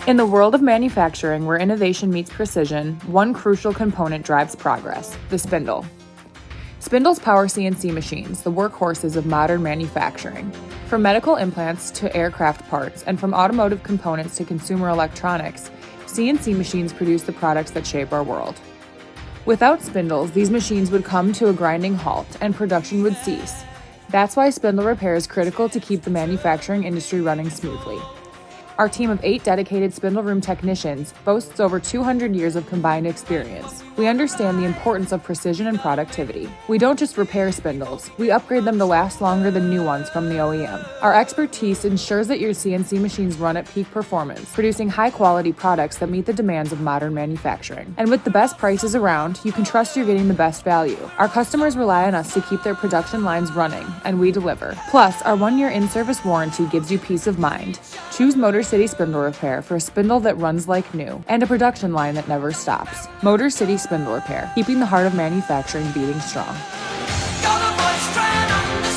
In the world of manufacturing, where innovation meets precision, one crucial component drives progress: the spindle. Spindles power CNC machines, the workhorses of modern manufacturing. From medical implants to aircraft parts, and from automotive components to consumer electronics, CNC machines produce the products that shape our world. Without spindles, these machines would come to a grinding halt and production would cease. That's why spindle repair is critical to keep the manufacturing industry running smoothly. Our team of 8 dedicated spindle room technicians boasts over 200 years of combined experience. We understand the importance of precision and productivity. We don't just repair spindles, we upgrade them to last longer than new ones from the OEM. Our expertise ensures that your CNC machines run at peak performance, producing high-quality products that meet the demands of modern manufacturing. And with the best prices around, you can trust you're getting the best value. Our customers rely on us to keep their production lines running, and we deliver. Plus, our 1-year in-service warranty gives you peace of mind. Choose Motor City Spindle Repair for a spindle that runs like new and a production line that never stops. Motor City Spindle Repair, keeping the heart of manufacturing beating strong. You're the voice trying to